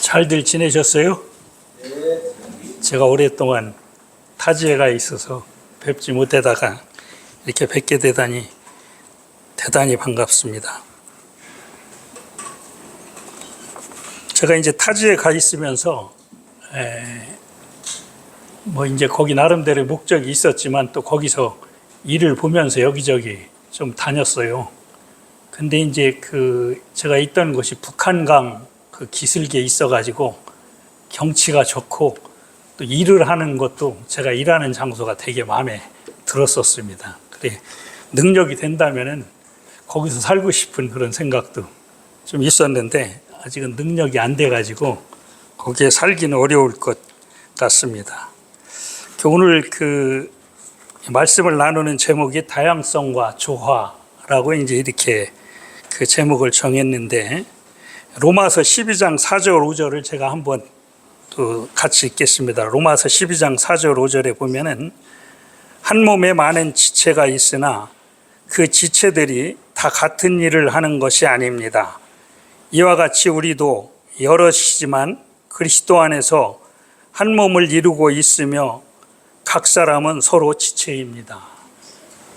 잘들 지내셨어요? 제가 오랫동안 타지에 가 있어서 뵙지 못하다가 이렇게 뵙게 되다니 대단히 반갑습니다. 제가 이제 타지에 가 있으면서 이제 거기 나름대로 목적이 있었지만 또 거기서 일을 보면서 여기저기 좀 다녔어요. 근데 이제 제가 있던 곳이 북한강 기슭에 있어가지고 경치가 좋고 또 일을 하는 것도 제가 일하는 장소가 되게 마음에 들었었습니다. 그래 능력이 된다면은 거기서 살고 싶은 그런 생각도 좀 있었는데 아직은 능력이 안 돼가지고 거기에 살기는 어려울 것 같습니다. 오늘 말씀을 나누는 제목이 다양성과 조화라고 이제 이렇게 제목을 정했는데 로마서 12장 4절 5절을 제가 한번 또 같이 읽겠습니다. 로마서 12장 4절 5절에 보면은 한 몸에 많은 지체가 있으나 그 지체들이 다 같은 일을 하는 것이 아닙니다. 이와 같이 우리도 여럿이지만 그리스도 안에서 한 몸을 이루고 있으며 각 사람은 서로 지체입니다.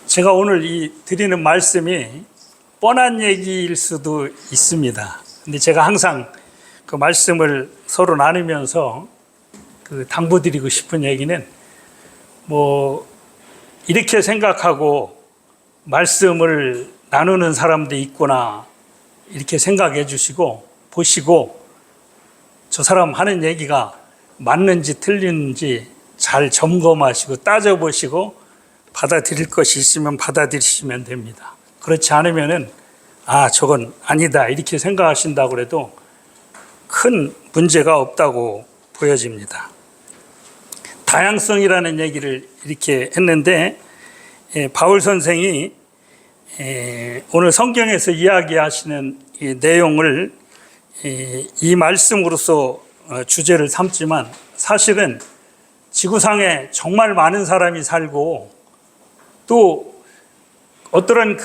제가 오늘 드리는 말씀이 뻔한 얘기일 수도 있습니다. 근데 제가 항상 그 말씀을 서로 나누면서 당부드리고 싶은 얘기는 이렇게 생각하고 말씀을 나누는 사람도 있구나 이렇게 생각해 주시고 보시고 저 사람 하는 얘기가 맞는지 틀리는지 잘 점검하시고 따져보시고 받아들일 것이 있으면 받아들이시면 됩니다. 그렇지 않으면은 저건 아니다 이렇게 생각하신다고 해도 큰 문제가 없다고 보여집니다. 다양성이라는 얘기를 이렇게 했는데 바울 선생이 오늘 성경에서 이야기하시는 이 내용을 이 말씀으로서 주제를 삼지만 사실은 지구상에 정말 많은 사람이 살고 또 어떠한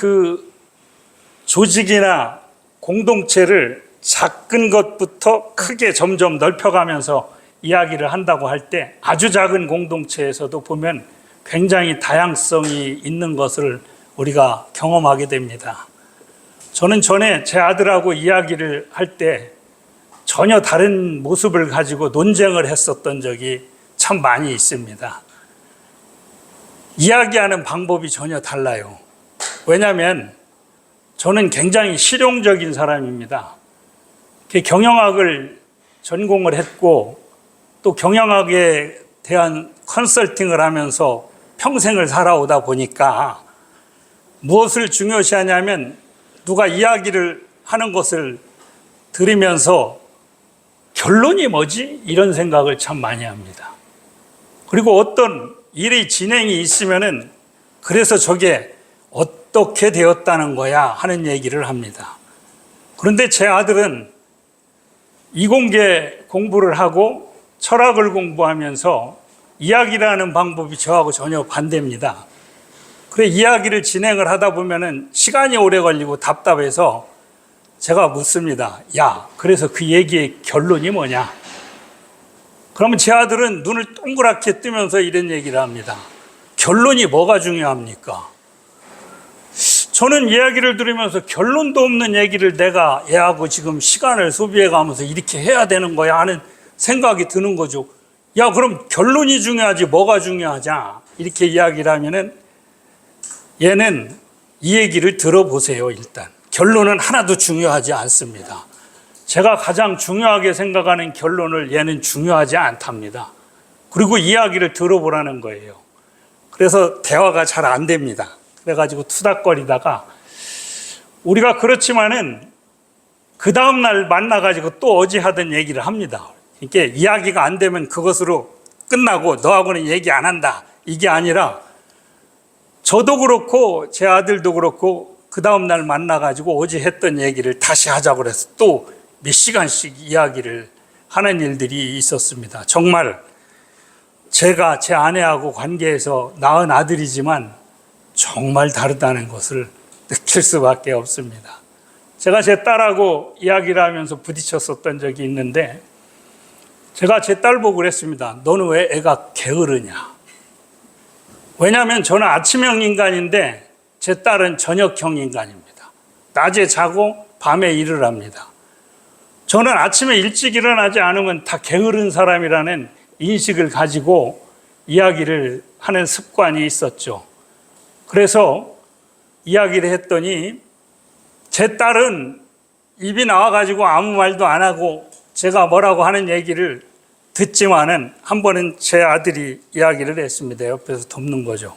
조직이나 공동체를 작은 것부터 크게 점점 넓혀가면서 이야기를 한다고 할 때 아주 작은 공동체에서도 보면 굉장히 다양성이 있는 것을 우리가 경험하게 됩니다. 저는 전에 제 아들하고 이야기를 할 때 전혀 다른 모습을 가지고 논쟁을 했었던 적이 참 많이 있습니다. 이야기하는 방법이 전혀 달라요. 왜냐하면 저는 굉장히 실용적인 사람입니다. 경영학을 전공을 했고 또 경영학에 대한 컨설팅을 하면서 평생을 살아오다 보니까 무엇을 중요시하냐면 누가 이야기를 하는 것을 들으면서 결론이 뭐지? 이런 생각을 참 많이 합니다. 그리고 어떤 일의 진행이 있으면은 그래서 저게 어떻게 되었다는 거야 하는 얘기를 합니다. 그런데 제 아들은 이공계 공부를 하고 철학을 공부하면서 이야기를 하는 방법이 저하고 전혀 반대입니다. 그래 이야기를 진행을 하다 보면은 시간이 오래 걸리고 답답해서 제가 묻습니다. 그래서 그 얘기의 결론이 뭐냐? 그러면 제 아들은 눈을 동그랗게 뜨면서 이런 얘기를 합니다. 결론이 뭐가 중요합니까? 저는 이야기를 들으면서 결론도 없는 얘기를 내가 얘하고 지금 시간을 소비해 가면서 이렇게 해야 되는 거야 하는 생각이 드는 거죠. 그럼 결론이 중요하지 뭐가 중요하냐? 이렇게 이야기를 하면은 얘는 이 얘기를 들어보세요. 일단 결론은 하나도 중요하지 않습니다. 제가 가장 중요하게 생각하는 결론을 얘는 중요하지 않답니다. 그리고 이야기를 들어보라는 거예요. 그래서 대화가 잘 안 됩니다. 그래가지고 투닥거리다가 우리가 그렇지만은 그 다음날 만나가지고 또 어제 하던 얘기를 합니다. 이게 이야기가 안 되면 그것으로 끝나고 너하고는 얘기 안 한다. 이게 아니라 저도 그렇고 제 아들도 그렇고 그 다음날 만나가지고 어제 했던 얘기를 다시 하자고 그래서 또 몇 시간씩 이야기를 하는 일들이 있었습니다. 정말 제가 제 아내하고 관계에서 낳은 아들이지만 정말 다르다는 것을 느낄 수밖에 없습니다. 제가 제 딸하고 이야기를 하면서 부딪혔었던 적이 있는데 제가 제 딸 보고 그랬습니다. 너는 왜 애가 게으르냐? 왜냐하면 저는 아침형 인간인데 제 딸은 저녁형 인간입니다. 낮에 자고 밤에 일을 합니다. 저는 아침에 일찍 일어나지 않으면 다 게으른 사람이라는 인식을 가지고 이야기를 하는 습관이 있었죠. 그래서 이야기를 했더니 제 딸은 입이 나와가지고 아무 말도 안 하고 제가 뭐라고 하는 얘기를 듣지만은 한 번은 제 아들이 이야기를 했습니다. 옆에서 돕는 거죠.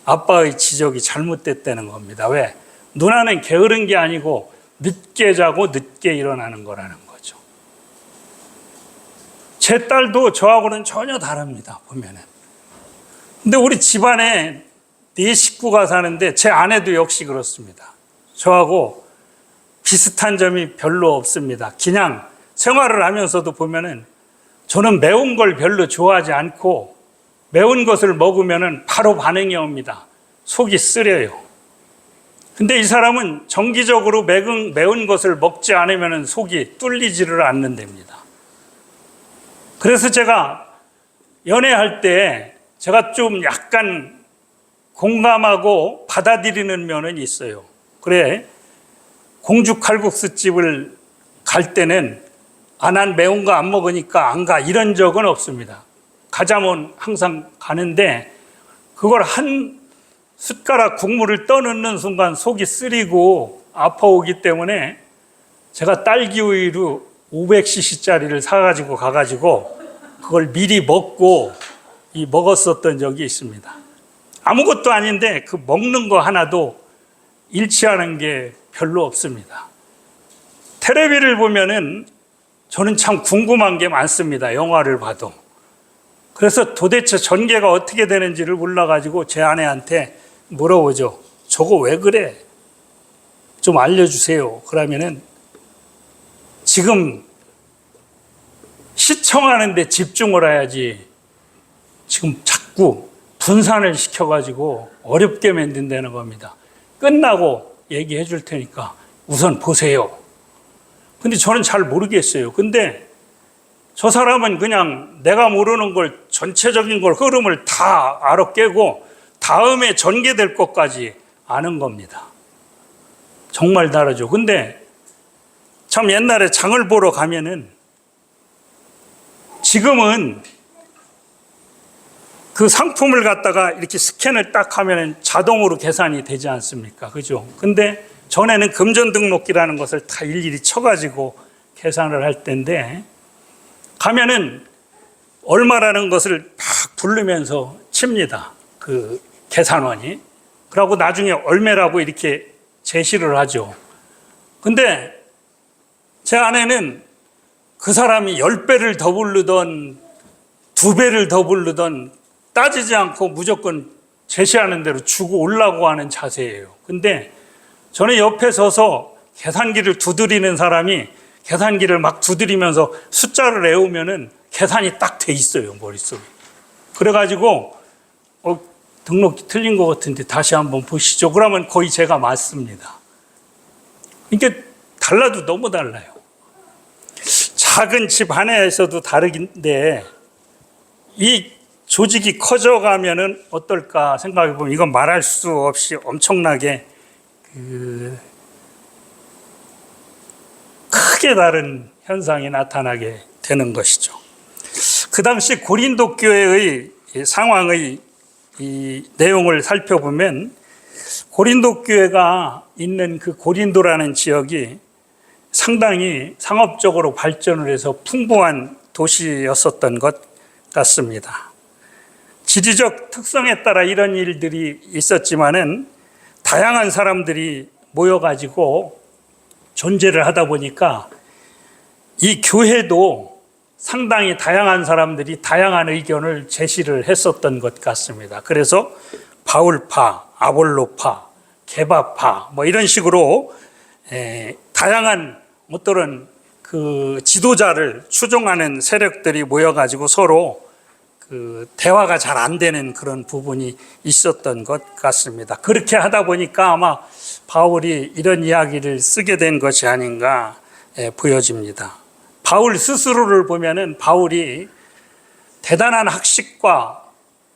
아빠의 지적이 잘못됐다는 겁니다. 왜? 누나는 게으른 게 아니고 늦게 자고 늦게 일어나는 거라는 거죠. 제 딸도 저하고는 전혀 다릅니다. 보면은. 근데 우리 집안에 4식구가 사는데 제 아내도 역시 그렇습니다. 저하고 비슷한 점이 별로 없습니다. 그냥 생활을 하면서도 보면은 저는 매운 걸 별로 좋아하지 않고 매운 것을 먹으면은 바로 반응이 옵니다. 속이 쓰려요. 근데 이 사람은 정기적으로 매운 것을 먹지 않으면은 속이 뚫리지를 않는답니다. 그래서 제가 연애할 때 제가 좀 약간 공감하고 받아들이는 면은 있어요. 그래, 공주 칼국수 집을 갈 때는 난 매운 거 안 먹으니까 안 가, 이런 적은 없습니다. 가자면 항상 가는데 그걸 한 숟가락 국물을 떠넣는 순간 속이 쓰리고 아파오기 때문에 제가 딸기 우유로 500cc짜리를 사가지고 가가지고 그걸 미리 먹었었던 적이 있습니다. 아무것도 아닌데 그 먹는 거 하나도 일치하는 게 별로 없습니다. 텔레비를 보면은 저는 참 궁금한 게 많습니다. 영화를 봐도. 그래서 도대체 전개가 어떻게 되는지를 몰라가지고 제 아내한테 물어보죠. 저거 왜 그래? 좀 알려주세요. 그러면은 지금 시청하는데 집중을 해야지 지금 자꾸 분산을 시켜가지고 어렵게 만든다는 겁니다. 끝나고 얘기해 줄 테니까 우선 보세요. 근데 저는 잘 모르겠어요. 근데 저 사람은 그냥 내가 모르는 걸 전체적인 걸 흐름을 다 알아 깨고 다음에 전개될 것까지 아는 겁니다. 정말 다르죠. 근데 참 옛날에 장을 보러 가면은 지금은 그 상품을 갖다가 이렇게 스캔을 딱 하면은 자동으로 계산이 되지 않습니까? 그죠? 근데 전에는 금전 등록기라는 것을 다 일일이 쳐가지고 계산을 할 때인데 가면은 얼마라는 것을 막 부르면서 칩니다. 그 계산원이. 그러고 나중에 얼마라고 이렇게 제시를 하죠. 근데 제 아내는 그 사람이 10배를 더 부르던 2배를 더 부르던 따지지 않고 무조건 제시하는 대로 주고 오려고 하는 자세예요. 근데 저는 옆에 서서 계산기를 두드리는 사람이 계산기를 막 두드리면서 숫자를 외우면은 계산이 딱 돼 있어요, 머릿속에. 그래가지고, 등록기 틀린 것 같은데 다시 한번 보시죠. 그러면 거의 제가 맞습니다. 이게 달라도 너무 달라요. 작은 집 하나에서도 다르긴데, 이 조직이 커져가면은 어떨까 생각해 보면 이건 말할 수 없이 엄청나게 크게 다른 현상이 나타나게 되는 것이죠. 그 당시 고린도 교회의 상황의 이 내용을 살펴보면 고린도 교회가 있는 그 고린도라는 지역이 상당히 상업적으로 발전을 해서 풍부한 도시였었던 것 같습니다. 지리적 특성에 따라 이런 일들이 있었지만은 다양한 사람들이 모여가지고 존재를 하다 보니까 이 교회도 상당히 다양한 사람들이 다양한 의견을 제시를 했었던 것 같습니다. 그래서 바울파, 아볼로파, 게바파 뭐 이런 식으로 다양한 어떤 그 지도자를 추종하는 세력들이 모여가지고 서로 그 대화가 잘 안 되는 그런 부분이 있었던 것 같습니다. 그렇게 하다 보니까 아마 바울이 이런 이야기를 쓰게 된 것이 아닌가 보여집니다. 바울 스스로를 보면은 바울이 대단한 학식과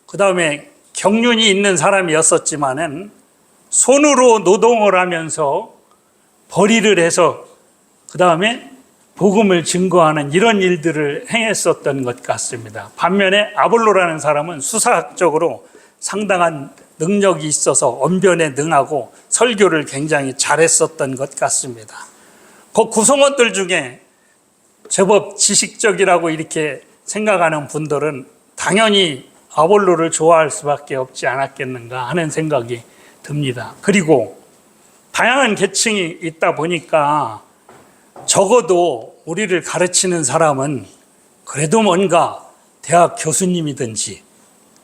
그 다음에 경륜이 있는 사람이었었지만은 손으로 노동을 하면서 벌이를 해서 그 다음에 복음을 증거하는 이런 일들을 행했었던 것 같습니다. 반면에 아볼로라는 사람은 수사학적으로 상당한 능력이 있어서 언변에 능하고 설교를 굉장히 잘했었던 것 같습니다. 그 구성원들 중에 제법 지식적이라고 이렇게 생각하는 분들은 당연히 아볼로를 좋아할 수밖에 없지 않았겠는가 하는 생각이 듭니다. 그리고 다양한 계층이 있다 보니까 적어도 우리를 가르치는 사람은 그래도 뭔가 대학 교수님이든지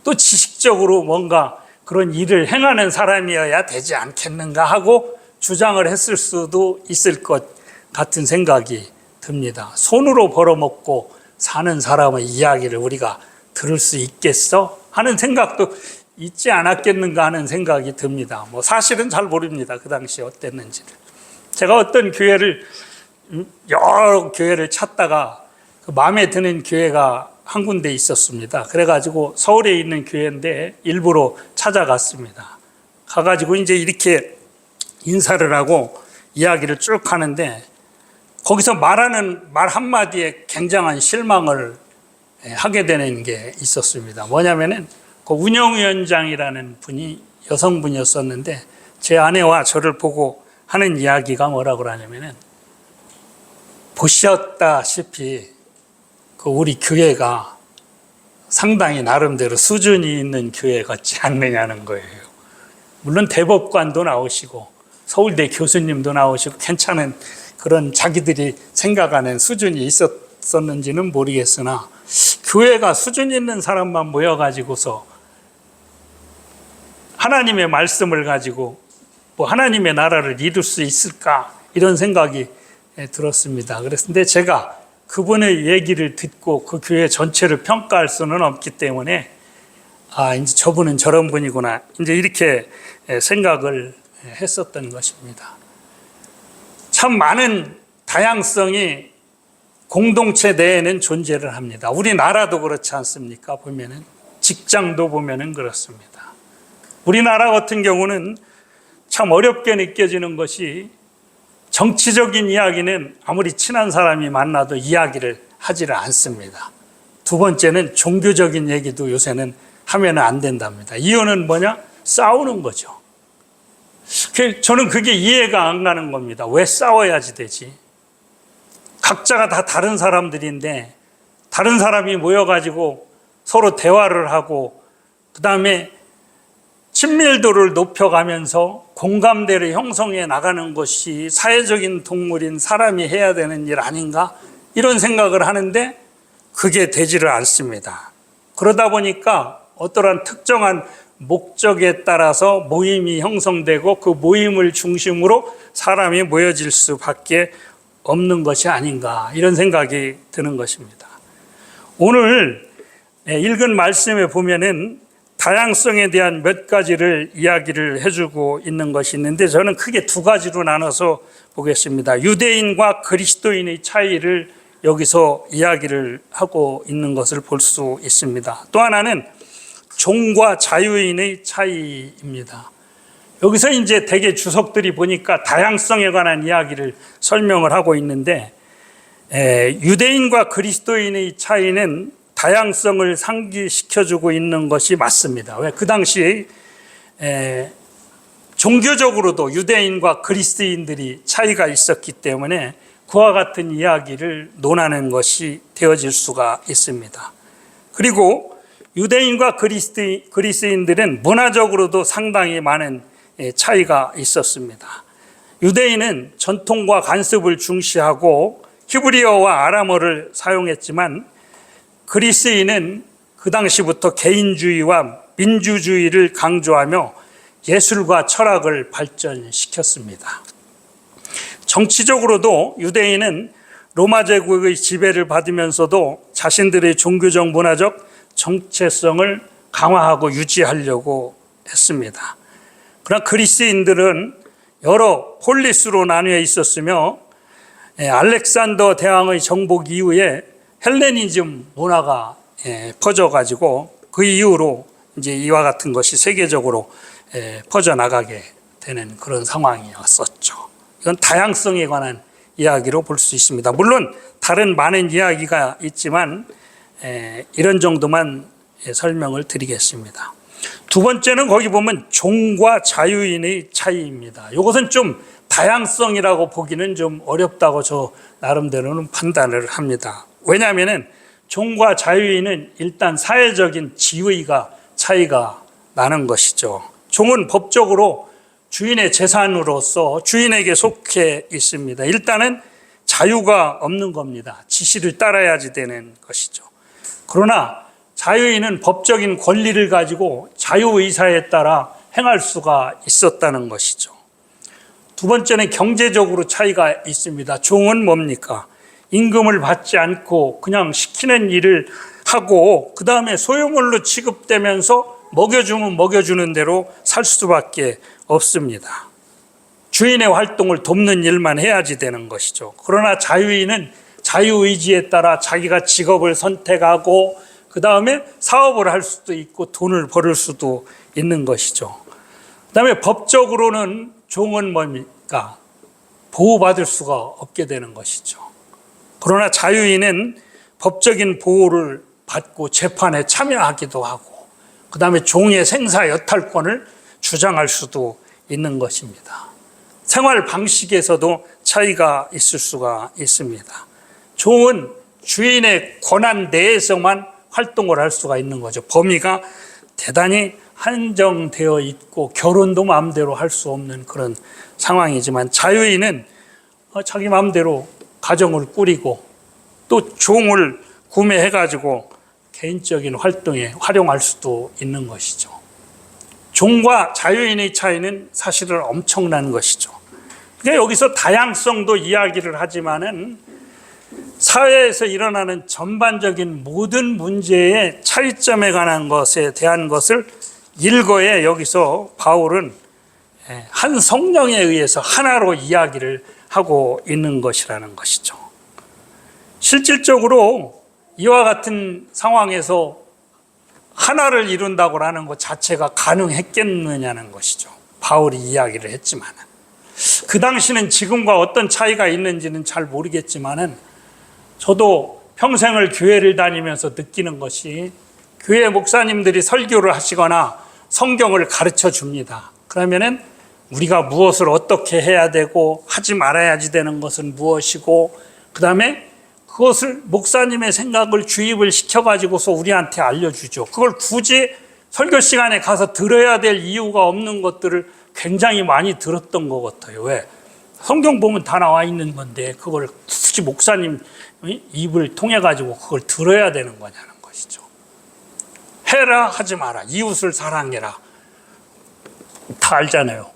또 지식적으로 뭔가 그런 일을 행하는 사람이어야 되지 않겠는가 하고 주장을 했을 수도 있을 것 같은 생각이 듭니다. 손으로 벌어먹고 사는 사람의 이야기를 우리가 들을 수 있겠어? 하는 생각도 있지 않았겠는가 하는 생각이 듭니다. 뭐 사실은 잘 모릅니다. 그 당시 어땠는지를. 제가 어떤 교회를 여러 교회를 찾다가 그 마음에 드는 교회가 한 군데 있었습니다. 그래가지고 서울에 있는 교회인데 일부러 찾아갔습니다. 가가지고 이제 이렇게 인사를 하고 이야기를 쭉 하는데 거기서 말하는 말 한마디에 굉장한 실망을 하게 되는 게 있었습니다. 뭐냐면은 그 운영위원장이라는 분이 여성분이었었는데 제 아내와 저를 보고 하는 이야기가 뭐라고 하냐면은 보셨다시피 그 우리 교회가 상당히 나름대로 수준이 있는 교회 같지 않느냐는 거예요. 물론 대법관도 나오시고 서울대 교수님도 나오시고 괜찮은 그런 자기들이 생각하는 수준이 있었는지는 모르겠으나 교회가 수준 있는 사람만 모여가지고서 하나님의 말씀을 가지고 뭐 하나님의 나라를 이룰 수 있을까 이런 생각이 들었습니다. 그랬는데 제가 그분의 얘기를 듣고 그 교회 전체를 평가할 수는 없기 때문에 이제 저분은 저런 분이구나 이제 이렇게 생각을 했었던 것입니다. 참 많은 다양성이 공동체 내에는 존재를 합니다. 우리나라도 그렇지 않습니까? 보면은 직장도 보면은 그렇습니다. 우리나라 같은 경우는 참 어렵게 느껴지는 것이 정치적인 이야기는 아무리 친한 사람이 만나도 이야기를 하지를 않습니다. 두 번째는 종교적인 얘기도 요새는 하면 안 된답니다. 이유는 뭐냐? 싸우는 거죠. 저는 그게 이해가 안 가는 겁니다. 왜 싸워야지 되지? 각자가 다 다른 사람들인데 다른 사람이 모여가지고 서로 대화를 하고 그 다음에 친밀도를 높여가면서 공감대를 형성해 나가는 것이 사회적인 동물인 사람이 해야 되는 일 아닌가? 이런 생각을 하는데 그게 되지를 않습니다. 그러다 보니까 어떠한 특정한 목적에 따라서 모임이 형성되고 그 모임을 중심으로 사람이 모여질 수밖에 없는 것이 아닌가 이런 생각이 드는 것입니다. 오늘 읽은 말씀에 보면은 다양성에 대한 몇 가지를 이야기를 해주고 있는 것이 있는데 저는 크게 두 가지로 나눠서 보겠습니다. 유대인과 그리스도인의 차이를 여기서 이야기를 하고 있는 것을 볼 수 있습니다. 또 하나는 종과 자유인의 차이입니다. 여기서 이제 대개 주석들이 보니까 다양성에 관한 이야기를 설명을 하고 있는데 유대인과 그리스도인의 차이는 다양성을 상기시켜주고 있는 것이 맞습니다. 왜? 그 당시 종교적으로도 유대인과 그리스도인들이 차이가 있었기 때문에 그와 같은 이야기를 논하는 것이 되어질 수가 있습니다. 그리고 유대인과 그리스도인들은 문화적으로도 상당히 많은 차이가 있었습니다. 유대인은 전통과 관습을 중시하고 히브리어와 아람어를 사용했지만 그리스인은 그 당시부터 개인주의와 민주주의를 강조하며 예술과 철학을 발전시켰습니다. 정치적으로도 유대인은 로마 제국의 지배를 받으면서도 자신들의 종교적 문화적 정체성을 강화하고 유지하려고 했습니다. 그러나 그리스인들은 여러 폴리스로 나뉘어 있었으며 알렉산더 대왕의 정복 이후에 헬레니즘 문화가 퍼져가지고 그 이후로 이제 이와 같은 것이 세계적으로 퍼져나가게 되는 그런 상황이었었죠. 이건 다양성에 관한 이야기로 볼 수 있습니다. 물론 다른 많은 이야기가 있지만 이런 정도만 설명을 드리겠습니다. 두 번째는 거기 보면 종과 자유인의 차이입니다. 이것은 좀 다양성이라고 보기는 좀 어렵다고 저 나름대로는 판단을 합니다. 왜냐하면 종과 자유인은 일단 사회적인 지위가 차이가 나는 것이죠. 종은 법적으로 주인의 재산으로서 주인에게 속해 있습니다. 일단은 자유가 없는 겁니다. 지시를 따라야지 되는 것이죠. 그러나 자유인은 법적인 권리를 가지고 자유의사에 따라 행할 수가 있었다는 것이죠. 두 번째는 경제적으로 차이가 있습니다. 종은 뭡니까? 임금을 받지 않고 그냥 시키는 일을 하고 그 다음에 소유물로 취급되면서 먹여주면 먹여주는 대로 살 수밖에 없습니다. 주인의 활동을 돕는 일만 해야지 되는 것이죠. 그러나 자유인은 자유의지에 따라 자기가 직업을 선택하고 그 다음에 사업을 할 수도 있고 돈을 벌을 수도 있는 것이죠. 그 다음에 법적으로는 종은 뭡니까? 보호받을 수가 없게 되는 것이죠. 그러나 자유인은 법적인 보호를 받고 재판에 참여하기도 하고 그 다음에 종의 생사 여탈권을 주장할 수도 있는 것입니다. 생활 방식에서도 차이가 있을 수가 있습니다. 종은 주인의 권한 내에서만 활동을 할 수가 있는 거죠. 범위가 대단히 한정되어 있고 결혼도 마음대로 할 수 없는 그런 상황이지만 자유인은 자기 마음대로 가정을 꾸리고 또 종을 구매해가지고 개인적인 활동에 활용할 수도 있는 것이죠. 종과 자유인의 차이는 사실은 엄청난 것이죠. 그러니까 여기서 다양성도 이야기를 하지만은 사회에서 일어나는 전반적인 모든 문제의 차이점에 관한 것에 대한 것을 일거에 여기서 바울은 한 성령에 의해서 하나로 이야기를 하고 있는 것이라는 것이죠. 실질적으로 이와 같은 상황에서 하나를 이룬다고 하는 것 자체가 가능했겠느냐는 것이죠. 바울이 이야기를 했지만 그 당시는 지금과 어떤 차이가 있는지는 잘 모르겠지만은 저도 평생을 교회를 다니면서 느끼는 것이 교회 목사님들이 설교를 하시거나 성경을 가르쳐 줍니다. 그러면은 우리가 무엇을 어떻게 해야 되고 하지 말아야지 되는 것은 무엇이고 그 다음에 그것을 목사님의 생각을 주입을 시켜가지고서 우리한테 알려주죠. 그걸 굳이 설교 시간에 가서 들어야 될 이유가 없는 것들을 굉장히 많이 들었던 것 같아요. 왜? 성경 보면 다 나와 있는 건데 그걸 굳이 목사님 입을 통해가지고 그걸 들어야 되는 거냐는 것이죠. 해라 하지 마라. 이웃을 사랑해라. 다 알잖아요.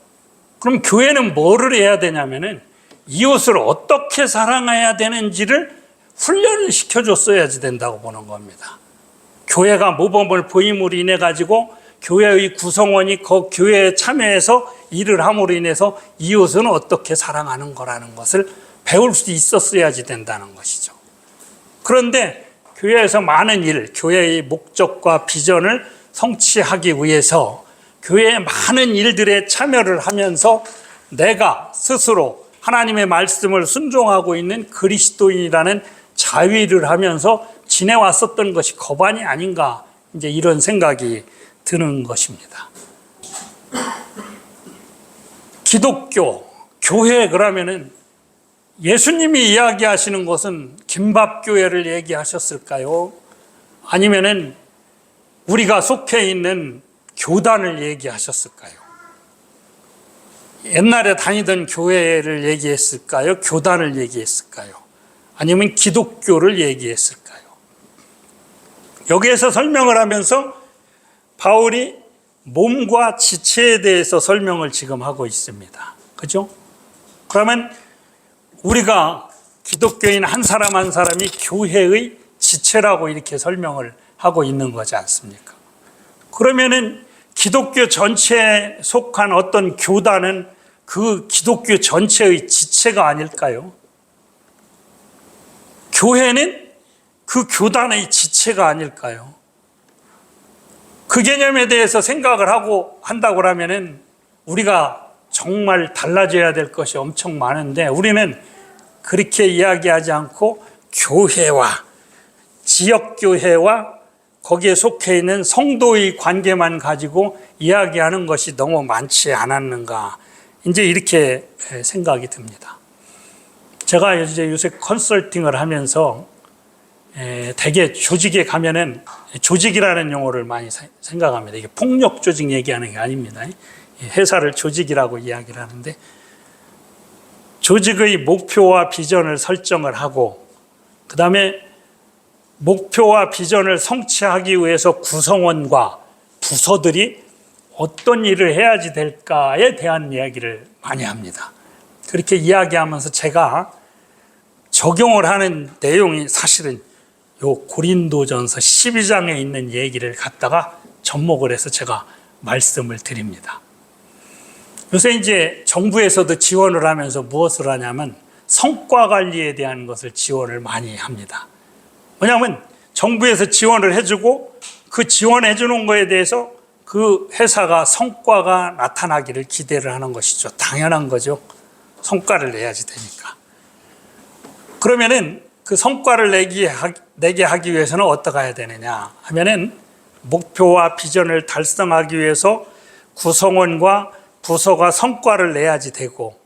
그럼 교회는 뭐를 해야 되냐면은 이웃을 어떻게 사랑해야 되는지를 훈련을 시켜줬어야지 된다고 보는 겁니다. 교회가 모범을 보임으로 인해 가지고 교회의 구성원이 그 교회에 참여해서 일을 함으로 인해서 이웃은 어떻게 사랑하는 거라는 것을 배울 수 있었어야지 된다는 것이죠. 그런데 교회에서 많은 일, 교회의 목적과 비전을 성취하기 위해서 교회의 많은 일들에 참여를 하면서 내가 스스로 하나님의 말씀을 순종하고 있는 그리스도인이라는 자위를 하면서 지내왔었던 것이 거반이 아닌가 이제 이런 생각이 드는 것입니다. 기독교, 교회 그러면은 예수님이 이야기하시는 것은 김밥교회를 얘기하셨을까요? 아니면은 우리가 속해 있는 교단을 얘기하셨을까요? 옛날에 다니던 교회를 얘기했을까요? 교단을 얘기했을까요? 아니면 기독교를 얘기했을까요? 여기에서 설명을 하면서 바울이 몸과 지체에 대해서 설명을 지금 하고 있습니다. 그죠? 그러면 우리가 기독교인 한 사람 한 사람이 교회의 지체라고 이렇게 설명을 하고 있는 거지 않습니까? 그러면은 기독교 전체에 속한 어떤 교단은 그 기독교 전체의 지체가 아닐까요? 교회는 그 교단의 지체가 아닐까요? 그 개념에 대해서 생각을 하고 한다고 하면은 우리가 정말 달라져야 될 것이 엄청 많은데, 우리는 그렇게 이야기하지 않고 교회와 지역교회와 거기에 속해 있는 성도의 관계만 가지고 이야기하는 것이 너무 많지 않았는가, 이제 이렇게 생각이 듭니다. 제가 이제 요새 컨설팅을 하면서 대개 조직에 가면은, 조직이라는 용어를 많이 생각합니다. 이게 폭력 조직 얘기하는 게 아닙니다. 회사를 조직이라고 이야기를 하는데, 조직의 목표와 비전을 설정을 하고, 그 다음에 목표와 비전을 성취하기 위해서 구성원과 부서들이 어떤 일을 해야지 될까에 대한 이야기를 많이 합니다. 그렇게 이야기하면서 제가 적용을 하는 내용이 사실은 요 고린도전서 12장에 있는 얘기를 갖다가 접목을 해서 제가 말씀을 드립니다. 요새 이제 정부에서도 지원을 하면서 무엇을 하냐면 성과 관리에 대한 것을 지원을 많이 합니다. 왜냐하면 정부에서 지원을 해주고 그 지원해 주는 거에 대해서 그 회사가 성과가 나타나기를 기대를 하는 것이죠. 당연한 거죠. 성과를 내야지 되니까. 그러면은 그 성과를 내게 하기 위해서는 어떻게 해야 되느냐 하면은, 목표와 비전을 달성하기 위해서 구성원과 부서가 성과를 내야지 되고,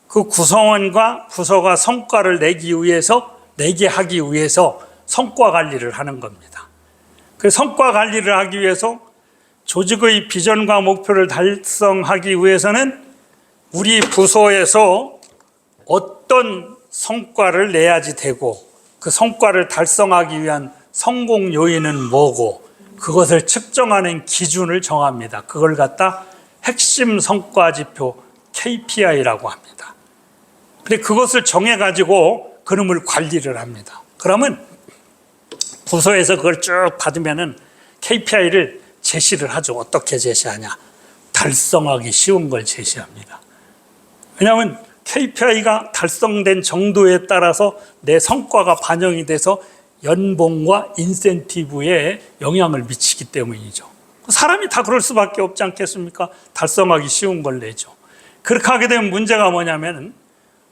그 구성원과 부서가 성과를 내게 하기 위해서 성과 관리를 하는 겁니다. 그 성과 관리를 하기 위해서 조직의 비전과 목표를 달성하기 위해서는 우리 부서에서 어떤 성과를 내야지 되고, 그 성과를 달성하기 위한 성공 요인은 뭐고, 그것을 측정하는 기준을 정합니다. 그걸 갖다 핵심 성과 지표 KPI라고 합니다. 그래, 그것을 정해가지고 그놈을 관리를 합니다. 그러면 부서에서 그걸 쭉 받으면은 KPI를 제시를 하죠. 어떻게 제시하냐? 달성하기 쉬운 걸 제시합니다. 왜냐하면 KPI가 달성된 정도에 따라서 내 성과가 반영이 돼서 연봉과 인센티브에 영향을 미치기 때문이죠. 사람이 다 그럴 수밖에 없지 않겠습니까? 달성하기 쉬운 걸 내죠. 그렇게 하게 되면 문제가 뭐냐면,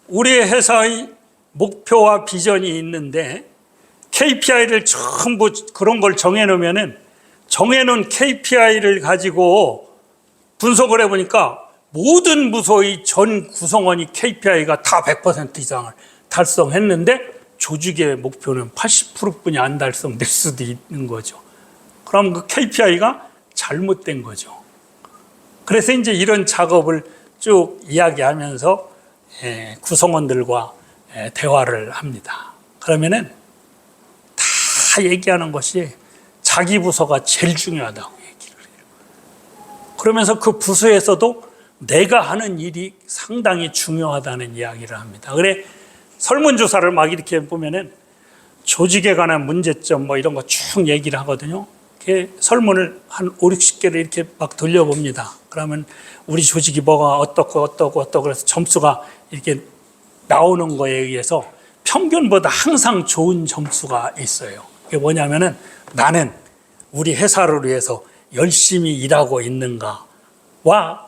우리 회사의 목표와 비전이 있는데 KPI를 전부 그런 걸 정해놓으면은, 정해놓은 KPI를 가지고 분석을 해보니까 모든 부서의 전 구성원이 KPI가 다 100% 이상을 달성했는데 조직의 목표는 80%뿐이 안 달성될 수도 있는 거죠. 그럼 그 KPI가 잘못된 거죠. 그래서 이제 이런 작업을 쭉 이야기하면서 구성원들과 대화를 합니다. 그러면은 다 얘기하는 것이 자기 부서가 제일 중요하다고 얘기를 해요. 그러면서 그 부서에서도 내가 하는 일이 상당히 중요하다는 이야기를 합니다. 그래, 설문조사를 막 이렇게 보면은 조직에 관한 문제점 뭐 이런 거 쭉 얘기를 하거든요. 설문을 한 5, 60개를 이렇게 막 돌려봅니다. 그러면 우리 조직이 뭐가 어떻고 그래서 점수가 이렇게 나오는 거에 의해서 평균보다 항상 좋은 점수가 있어요. 그게 뭐냐면은, 나는 우리 회사를 위해서 열심히 일하고 있는가와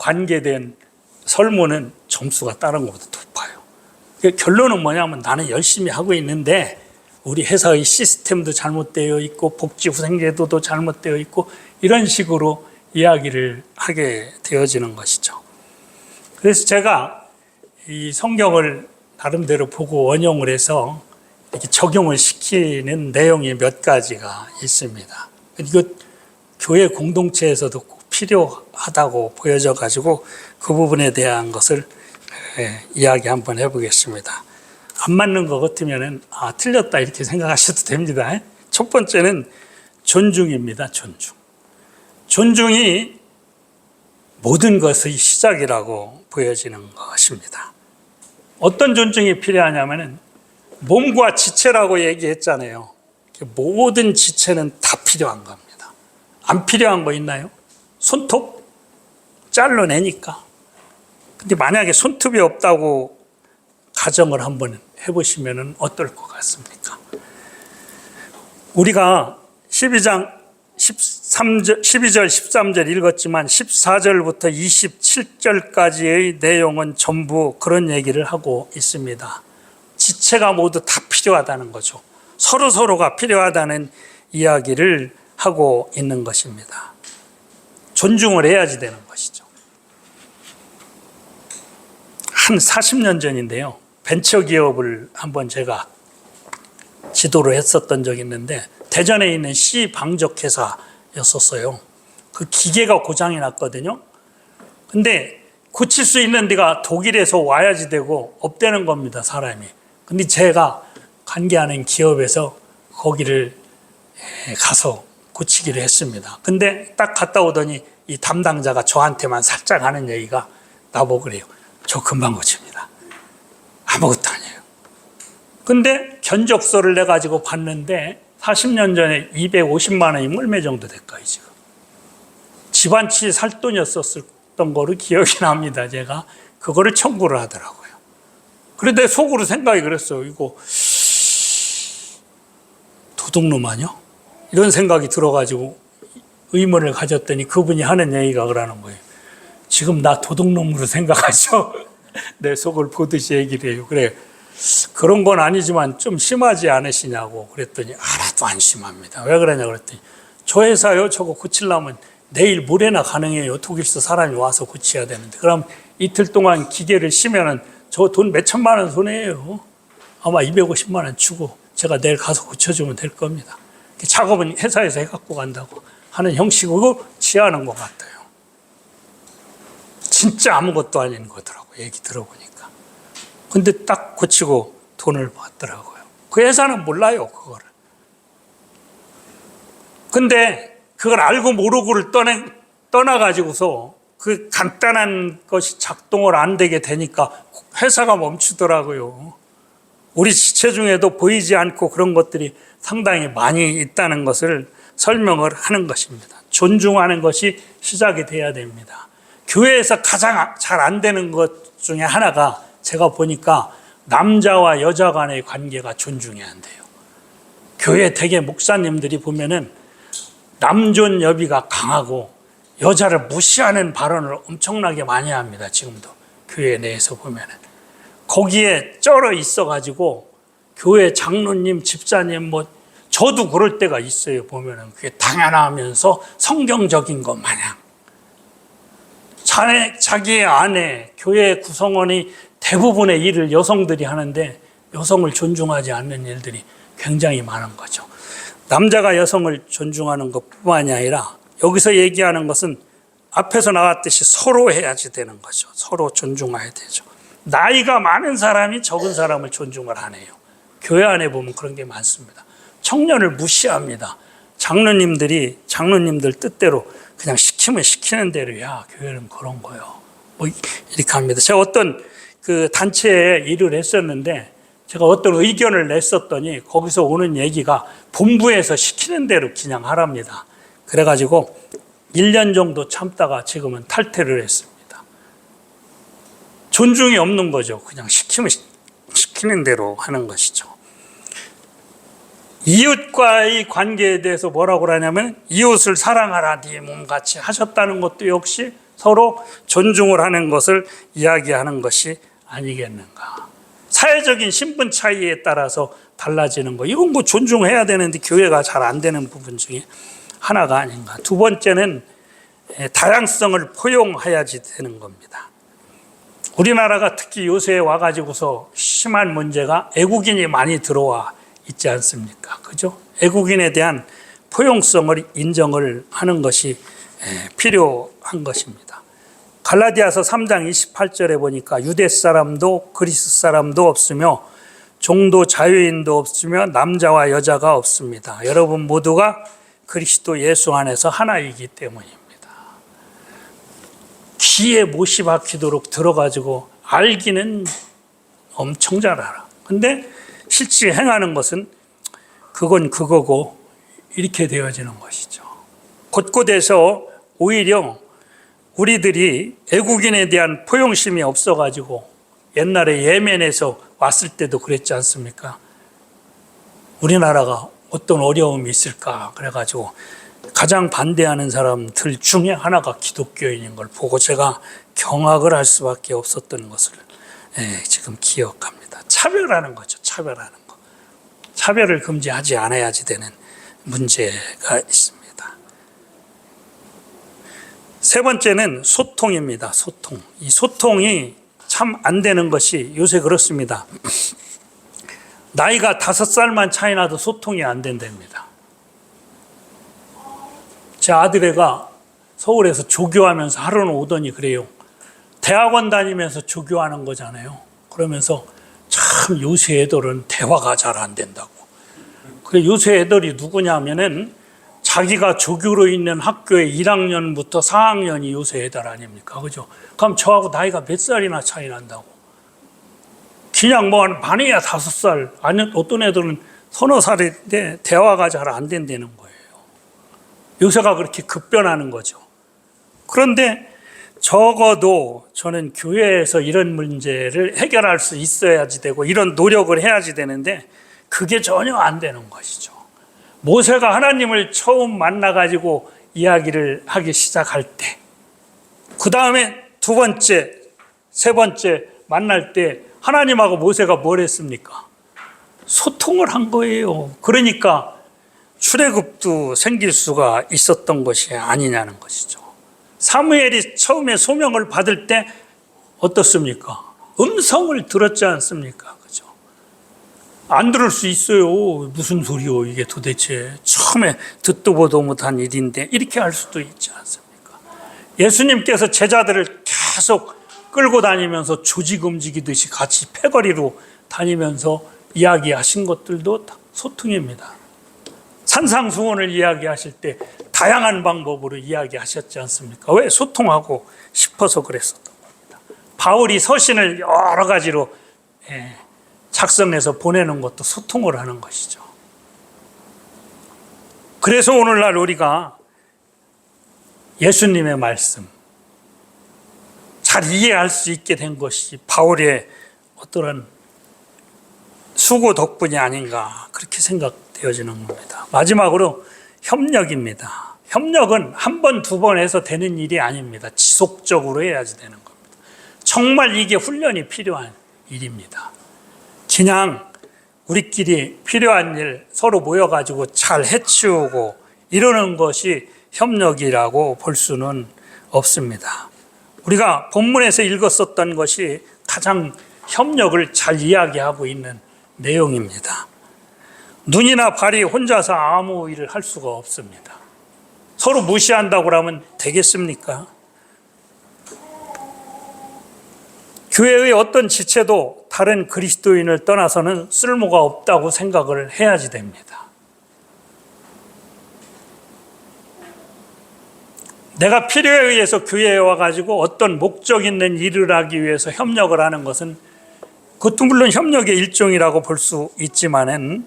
관계된 설문은 점수가 다른 것보다 높아요. 결론은 뭐냐면, 나는 열심히 하고 있는데 우리 회사의 시스템도 잘못되어 있고 복지후생제도도 잘못되어 있고, 이런 식으로 이야기를 하게 되어지는 것이죠. 그래서 제가 이 성경을 나름대로 보고 원용을 해서 이렇게 적용을 시키는 내용이 몇 가지가 있습니다. 이거 교회 공동체에서도 꼭 필요하다고 보여져 가지고 그 부분에 대한 것을 이야기 한번 해보겠습니다. 안 맞는 것 같으면 틀렸다 이렇게 생각하셔도 됩니다. 첫 번째는 존중입니다. 존중이 모든 것의 시작이라고 보여지는 것입니다. 어떤 존중이 필요하냐면, 몸과 지체라고 얘기했잖아요. 모든 지체는 다 필요한 겁니다. 안 필요한 거 있나요? 손톱? 잘라내니까. 근데 만약에 손톱이 없다고 가정을 한번 해보시면 어떨 것 같습니까? 우리가 12장 12절 13절 읽었지만 14절부터 27절까지의 내용은 전부 그런 얘기를 하고 있습니다. 지체가 모두 다 필요하다는 거죠. 서로가 필요하다는 이야기를 하고 있는 것입니다. 존중을 해야지 되는 것이죠. 한 40년 전인데요. 벤처기업을 한번 제가 지도를 했었던 적이 있는데 대전에 있는 C 방적회사였었어요. 그 기계가 고장이 났거든요. 근데 고칠 수 있는 데가 독일에서 와야지 되고 없다는 겁니다, 사람이. 근데 제가 관계하는 기업에서 거기를 가서 고치기로 했습니다. 근데 딱 갔다 오더니 이 담당자가 저한테만 살짝 하는 얘기가 나보고 그래요. 저 금방 고칩니다. 아무것도 아니에요. 근데 견적서를 내가지고 봤는데 40년 전에 250만 원이 얼마 정도 될까요, 지금? 집안치 살 돈이었었던 거로 기억이 납니다, 제가. 그거를 청구를 하더라고요. 그런데 속으로 생각이 그랬어요. 이거 도둑놈 아니야? 이런 생각이 들어가지고 의문을 가졌더니 그분이 하는 얘기가 그러는 거예요. 지금 나 도둑놈으로 생각하죠? 내 속을 보듯이 얘기를 해요. 그래, 그런 건 아니지만 좀 심하지 않으시냐고 그랬더니 하나도 안 심합니다. 왜 그러냐 그랬더니 저 회사요, 저거 고치려면 내일 모레나 가능해요. 독일서 사람이 와서 고쳐야 되는데. 그럼 이틀 동안 기계를 쉬면은 저 돈 몇 천만 원 손해예요. 아마 250만 원 주고 제가 내일 가서 고쳐주면 될 겁니다. 작업은 회사에서 해갖고 간다고 하는 형식으로 취하는 것 같아요. 진짜 아무것도 아닌 거더라고요. 얘기 들어보니까. 근데 딱 고치고 돈을 받더라고요. 그 회사는 몰라요, 그거를. 근데 그걸 알고 모르고를 떠나가지고서 그 간단한 것이 작동을 안 되게 되니까 회사가 멈추더라고요. 우리 지체 중에도 보이지 않고 그런 것들이 상당히 많이 있다는 것을 설명을 하는 것입니다. 존중하는 것이 시작이 돼야 됩니다. 교회에서 가장 잘 안 되는 것 중에 하나가 제가 보니까 남자와 여자 간의 관계가 존중이 안 돼요. 교회 대개 목사님들이 보면은 남존 여비가 강하고 여자를 무시하는 발언을 엄청나게 많이 합니다. 지금도 교회 내에서 보면은 거기에 쩔어 있어가지고 교회 장로님, 집사님 뭐 저도 그럴 때가 있어요. 보면은 그게 당연하면서 성경적인 것 마냥 자기의 아내, 교회 구성원이 대부분의 일을 여성들이 하는데 여성을 존중하지 않는 일들이 굉장히 많은 거죠. 남자가 여성을 존중하는 것뿐만이 아니라 여기서 얘기하는 것은 앞에서 나왔듯이 서로 해야지 되는 거죠. 서로 존중해야 되죠. 나이가 많은 사람이 적은 사람을 존중을 안 해요. 교회 안에 보면 그런 게 많습니다. 청년을 무시합니다. 장로님들 뜻대로 그냥 시키면 시키는 대로, 야, 교회는 그런 거요. 뭐 이렇게 합니다. 제가 어떤 그 단체에 일을 했었는데 제가 어떤 의견을 냈었더니 거기서 오는 얘기가 본부에서 시키는 대로 그냥 하랍니다. 그래가지고 1년 정도 참다가 지금은 탈퇴를 했습니다. 존중이 없는 거죠. 그냥 시키면 시키는 대로 하는 것이죠. 이웃과의 관계에 대해서 뭐라고 하냐면 이웃을 사랑하라 네 몸같이 하셨다는 것도 역시 서로 존중을 하는 것을 이야기하는 것이 아니겠는가. 사회적인 신분 차이에 따라서 달라지는 거, 이건 뭐 존중해야 되는데 교회가 잘 안 되는 부분 중에 하나가 아닌가. 두 번째는 다양성을 포용해야지 되는 겁니다. 우리나라가 특히 요새 와가지고서 심한 문제가 애국인이 많이 들어와 있지 않습니까? 그죠? 애국인에 대한 포용성을 인정을 하는 것이 필요한 것입니다. 갈라디아서 3장 28절에 보니까 유대 사람도 그리스 사람도 없으며 종도 자유인도 없으며 남자와 여자가 없습니다. 여러분 모두가 그리스도 예수 안에서 하나이기 때문입니다. 귀에 못이 박히도록 들어가지고 알기는 엄청 잘 알아. 근데 실제 행하는 것은 그건 그거고 이렇게 되어지는 것이죠. 곳곳에서 오히려 우리들이 애국인에 대한 포용심이 없어가지고 옛날에 예멘에서 왔을 때도 그랬지 않습니까? 우리나라가 어떤 어려움이 있을까 그래가지고 가장 반대하는 사람들 중에 하나가 기독교인인 걸 보고 제가 경악을 할 수밖에 없었던 것을 지금 기억합니다. 차별하는 거죠. 차별하는 거. 차별을 금지하지 않아야지 되는 문제가 있습니다. 세 번째는 소통입니다. 소통. 이 소통이 참 안 되는 것이 요새 그렇습니다. 나이가 5살만 차이 나도 소통이 안 된답니다. 제 아들애가 서울에서 조교하면서 하루는 오더니 그래요. 대학원 다니면서 조교하는 거잖아요. 그러면서 참 요새 애들은 대화가 잘 안 된다고. 그래 요새 애들이 누구냐면은 자기가 조교로 있는 학교에 1학년부터 4학년이 요새 애들 아닙니까? 그죠? 그럼 저하고 나이가 몇 살이나 차이 난다고. 그냥 뭐 반이야 5살. 아니 어떤 애들은 서너 살인데 대화가 잘 안 된다는 거예요. 요새가 그렇게 급변하는 거죠. 그런데 적어도 저는 교회에서 이런 문제를 해결할 수 있어야지 되고 이런 노력을 해야지 되는데 그게 전혀 안 되는 것이죠. 모세가 하나님을 처음 만나가지고 이야기를 하기 시작할 때, 그 다음에 두 번째, 세 번째 만날 때 하나님하고 모세가 뭘 했습니까? 소통을 한 거예요. 그러니까 출애굽도 생길 수가 있었던 것이 아니냐는 것이죠. 사무엘이 처음에 소명을 받을 때 어떻습니까? 음성을 들었지 않습니까? 그죠? 안 들을 수 있어요. 무슨 소리요? 이게 도대체 처음에 듣도 보도 못한 일인데 이렇게 할 수도 있지 않습니까? 예수님께서 제자들을 계속 끌고 다니면서 조직 움직이듯이 같이 패거리로 다니면서 이야기하신 것들도 소통입니다. 산상수훈을 이야기하실 때 다양한 방법으로 이야기하셨지 않습니까? 왜? 소통하고 싶어서 그랬었던 겁니다. 바울이 서신을 여러 가지로 작성해서 보내는 것도 소통을 하는 것이죠. 그래서 오늘날 우리가 예수님의 말씀 잘 이해할 수 있게 된 것이 바울의 어떠한 수고 덕분이 아닌가 그렇게 생각되어지는 겁니다. 마지막으로 협력입니다. 협력은 한 번, 두 번 해서 되는 일이 아닙니다. 지속적으로 해야지 되는 겁니다. 정말 이게 훈련이 필요한 일입니다. 그냥 우리끼리 필요한 일 서로 모여가지고 잘 해치우고 이러는 것이 협력이라고 볼 수는 없습니다. 우리가 본문에서 읽었었던 것이 가장 협력을 잘 이야기하고 있는 내용입니다. 눈이나 발이 혼자서 아무 일을 할 수가 없습니다. 서로 무시한다고 하면 되겠습니까? 교회의 어떤 지체도 다른 그리스도인을 떠나서는 쓸모가 없다고 생각을 해야지 됩니다. 내가 필요에 의해서 교회에 와가지고 어떤 목적 있는 일을 하기 위해서 협력을 하는 것은 그것도 물론 협력의 일종이라고 볼 수 있지만은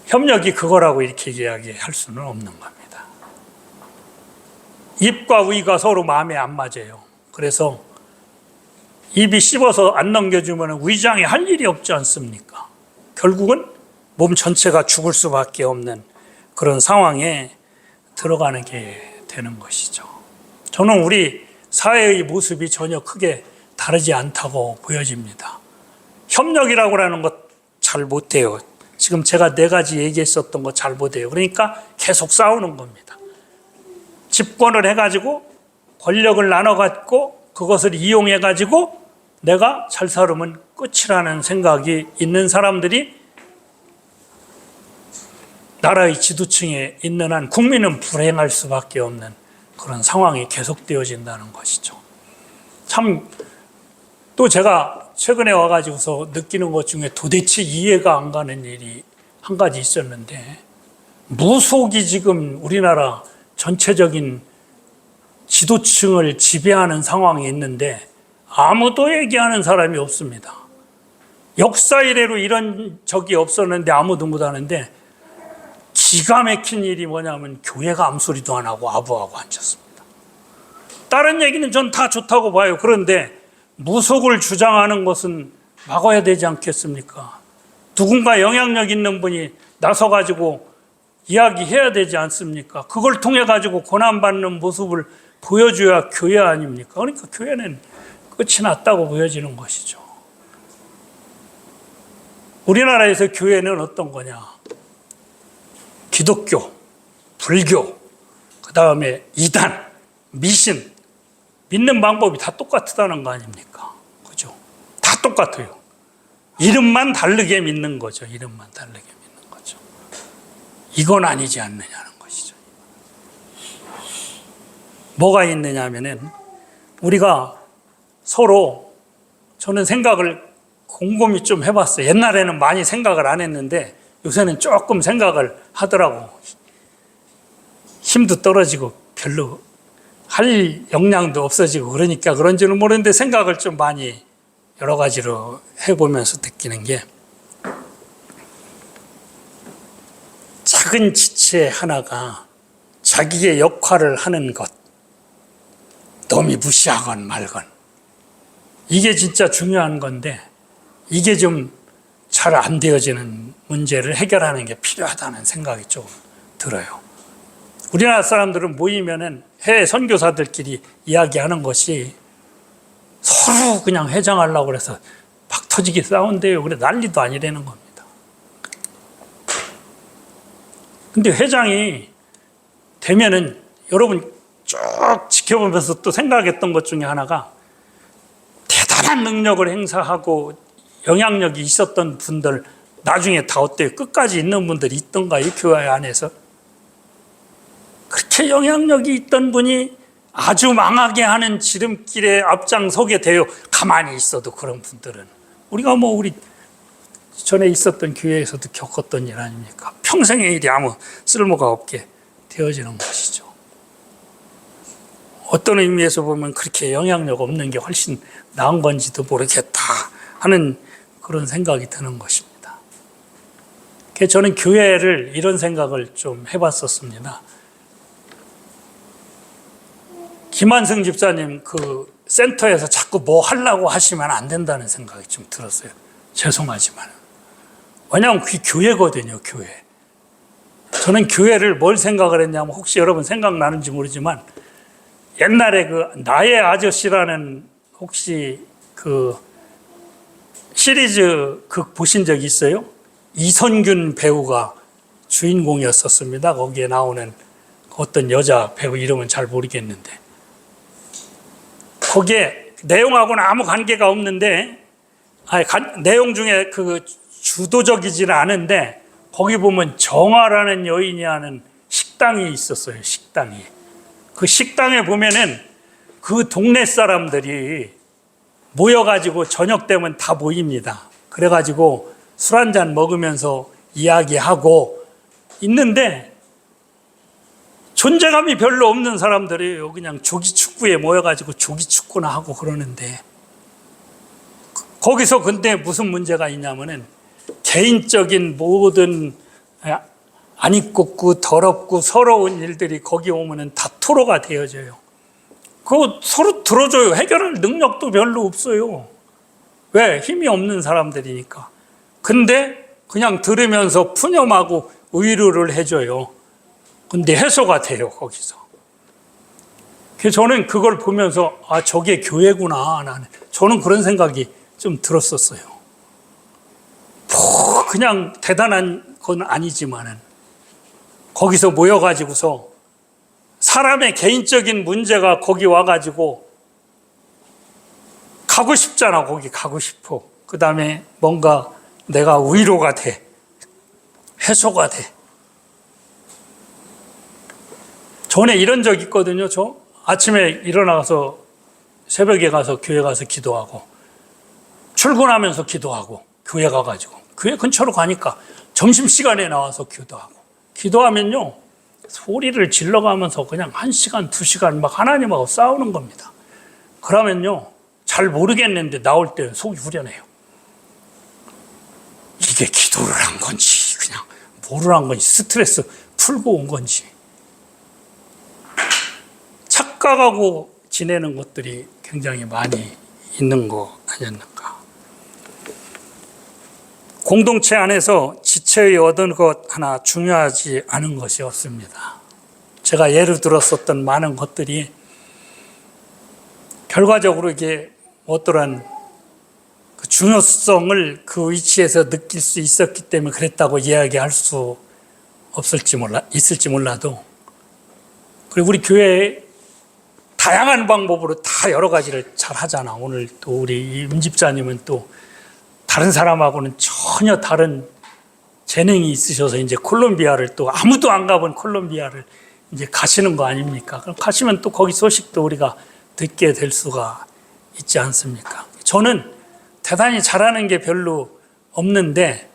협력이 그거라고 이렇게 이야기할 수는 없는 겁니다. 입과 위가 서로 마음에 안 맞아요. 그래서 입이 씹어서 안 넘겨주면 위장에 할 일이 없지 않습니까? 결국은 몸 전체가 죽을 수밖에 없는 그런 상황에 들어가는 게 되는 것이죠. 저는 우리 사회의 모습이 전혀 크게 다르지 않다고 보여집니다. 협력이라고 하는 것 잘 못해요. 지금 제가 4가지 얘기했었던 거 잘 못해요. 그러니까 계속 싸우는 겁니다. 집권을 해가지고 권력을 나눠갖고 그것을 이용해가지고 내가 잘 살으면 끝이라는 생각이 있는 사람들이 나라의 지도층에 있는 한 국민은 불행할 수밖에 없는 그런 상황이 계속되어진다는 것이죠. 참 또 제가 최근에 와가지고서 느끼는 것 중에 도대체 이해가 안 가는 일이 한 가지 있었는데 무속이 지금 우리나라 전체적인 지도층을 지배하는 상황이 있는데 아무도 얘기하는 사람이 없습니다. 역사 이래로 이런 적이 없었는데 아무도 못하는데 기가 막힌 일이 뭐냐면 교회가 암소리도 안 하고 아부하고 앉았습니다. 다른 얘기는 전 다 좋다고 봐요. 그런데 무속을 주장하는 것은 막아야 되지 않겠습니까? 누군가 영향력 있는 분이 나서가지고 이야기해야 되지 않습니까? 그걸 통해 가지고 고난받는 모습을 보여줘야 교회 아닙니까? 그러니까 교회는 끝이 났다고 보여지는 것이죠. 우리나라에서 교회는 어떤 거냐? 기독교, 불교, 그 다음에 이단, 미신, 믿는 방법이 다 똑같다는 거 아닙니까? 그죠? 다 똑같아요. 이름만 다르게 믿는 거죠. 이름만 다르게 믿는 거죠. 이건 아니지 않느냐는 것이죠. 뭐가 있느냐 하면은 우리가 서로 저는 생각을 곰곰이 좀 해봤어요. 옛날에는 많이 생각을 안 했는데 요새는 조금 생각을 하더라고. 힘도 떨어지고 별로 할 역량도 없어지고 그러니까 그런지는 모르는데 생각을 좀 많이 여러 가지로 해보면서 느끼는 게 작은 지체 하나가 자기의 역할을 하는 것 너무 무시하건 말건 이게 진짜 중요한 건데 이게 좀 잘 안 되어지는 문제를 해결하는 게 필요하다는 생각이 좀 들어요. 우리나라 사람들은 모이면은 해외 선교사들끼리 이야기하는 것이 서로 그냥 회장하려고 그래서 박 터지게 싸운대요. 그래 난리도 아니라는 겁니다. 근데 회장이 되면은 여러분 쭉 지켜보면서 또 생각했던 것 중에 하나가 대단한 능력을 행사하고 영향력이 있었던 분들 나중에 다 어때요? 끝까지 있는 분들이 있던가 이 교회 안에서? 그렇게 영향력이 있던 분이 아주 망하게 하는 지름길에 앞장서게 돼요. 가만히 있어도 그런 분들은. 우리가 우리 전에 있었던 교회에서도 겪었던 일 아닙니까? 평생의 일이 아무 쓸모가 없게 되어지는 것이죠. 어떤 의미에서 보면 그렇게 영향력 없는 게 훨씬 나은 건지도 모르겠다 하는 그런 생각이 드는 것입니다. 그래서 저는 교회를 이런 생각을 좀 해봤었습니다. 김한승 집사님 그 센터에서 자꾸 뭐 하려고 하시면 안 된다는 생각이 좀 들었어요. 죄송하지만. 왜냐하면 그게 교회거든요, 교회. 저는 교회를 뭘 생각을 했냐면 혹시 여러분 생각나는지 모르지만 옛날에 그 나의 아저씨라는 혹시 그 시리즈 극 보신 적 있어요? 이선균 배우가 주인공이었었습니다. 거기에 나오는 어떤 여자 배우 이름은 잘 모르겠는데 거기에 내용하고는 아무 관계가 없는데 내용 중에 그 주도적이지는 않은데 거기 보면 정화라는 여인이 하는 식당이 있었어요. 식당이. 그 식당에 보면은 그 동네 사람들이 모여가지고 저녁 되면 다 모입니다. 그래가지고 술 한잔 먹으면서 이야기하고 있는데 존재감이 별로 없는 사람들이에요. 그냥 조기축구에 모여가지고 조기축구나 하고 그러는데 거기서 근데 무슨 문제가 있냐면은 개인적인 모든 안 입고 더럽고 서러운 일들이 거기 오면은 다 토로가 되어져요. 그거 서로 들어줘요. 해결할 능력도 별로 없어요. 왜? 힘이 없는 사람들이니까. 근데 그냥 들으면서 푸념하고 위로를 해줘요. 근데 해소가 돼요, 거기서. 그래서 저는 그걸 보면서 저게 교회구나. 저는 그런 생각이 좀 들었었어요. 그냥 대단한 건 아니지만은 거기서 모여가지고서 사람의 개인적인 문제가 거기 와가지고 가고 싶잖아. 거기 가고 싶어. 그 다음에 뭔가 내가 위로가 돼. 해소가 돼. 전에 이런 적 있거든요. 저 아침에 일어나서 새벽에 가서 교회 가서 기도하고 출근하면서 기도하고 교회 가가지고 교회 근처로 가니까 점심시간에 나와서 기도하고 기도하면요 소리를 질러가면서 그냥 1시간, 2시간 막 하나님하고 싸우는 겁니다. 그러면요 잘 모르겠는데 나올 때는 속이 후련해요. 이게 기도를 한 건지 그냥 뭐를 한 건지 스트레스 풀고 온 건지 착각하고 지내는 것들이 굉장히 많이 있는 거 아니었는가. 공동체 안에서 지체의 얻은 것 하나 중요하지 않은 것이 없습니다. 제가 예를 들었었던 많은 것들이 결과적으로 이게 어떠한 그 중요성을 그 위치에서 느낄 수 있었기 때문에 그랬다고 이야기할 수 있을지 몰라도, 그리고 우리 교회에 다양한 방법으로 다 여러 가지를 잘 하잖아. 오늘 또 우리 임 집사님은 또 다른 사람하고는 전혀 다른 재능이 있으셔서 이제 콜롬비아를, 또 아무도 안 가본 콜롬비아를 이제 가시는 거 아닙니까? 그럼 가시면 또 거기 소식도 우리가 듣게 될 수가 있지 않습니까? 저는 대단히 잘하는 게 별로 없는데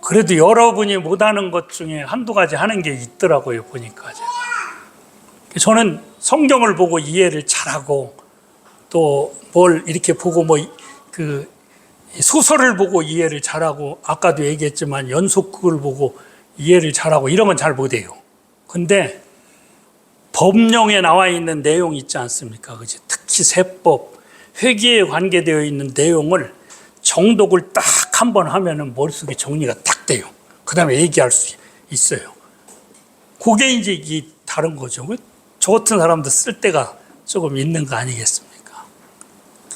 그래도 여러분이 못하는 것 중에 한두 가지 하는 게 있더라고요, 보니까 제가. 저는 성경을 보고 이해를 잘하고, 또 뭘 이렇게 보고 그 소설을 보고 이해를 잘하고, 아까도 얘기했지만 연속극을 보고 이해를 잘하고 이러면 잘 못해요. 근데 법령에 나와 있는 내용 있지 않습니까? 그치? 특히 세법, 회계에 관계되어 있는 내용을 정독을 딱 한 번 하면은 머릿속에 정리가 딱 돼요. 그 다음에 얘기할 수 있어요. 그게 이제 이게 다른 거죠. 저 같은 사람도 쓸 때가 조금 있는 거 아니겠습니까?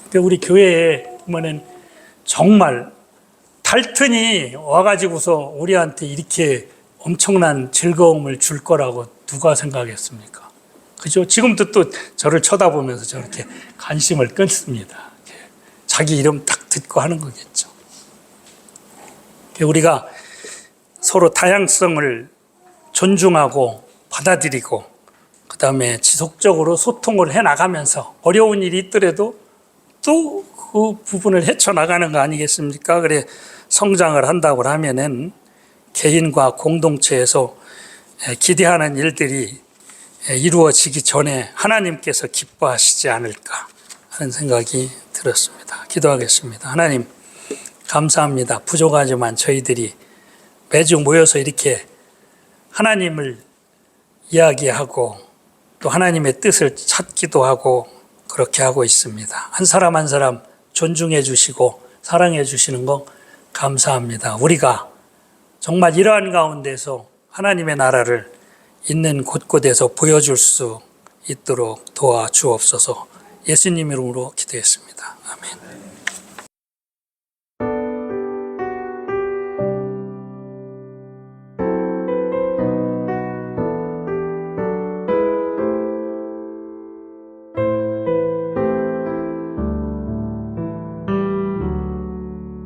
근데 우리 교회에 보면은 정말 달튼이 와가지고서 우리한테 이렇게 엄청난 즐거움을 줄 거라고 누가 생각했습니까? 그죠? 지금도 또 저를 쳐다보면서 저렇게 관심을 끊습니다. 자기 이름 딱 듣고 하는 거겠죠. 우리가 서로 다양성을 존중하고 받아들이고, 그 다음에 지속적으로 소통을 해나가면서 어려운 일이 있더라도 또 그 부분을 헤쳐나가는 거 아니겠습니까? 그래 성장을 한다고 하면은 개인과 공동체에서 기대하는 일들이 이루어지기 전에 하나님께서 기뻐하시지 않을까 하는 생각이 들었습니다. 기도하겠습니다. 하나님, 감사합니다. 부족하지만 저희들이 매주 모여서 이렇게 하나님을 이야기하고 또 하나님의 뜻을 찾기도 하고 그렇게 하고 있습니다. 한 사람 한 사람 존중해 주시고 사랑해 주시는 거 감사합니다. 우리가 정말 이러한 가운데서 하나님의 나라를 있는 곳곳에서 보여줄 수 있도록 도와주옵소서. 예수님 이름으로 기도했습니다. 아멘.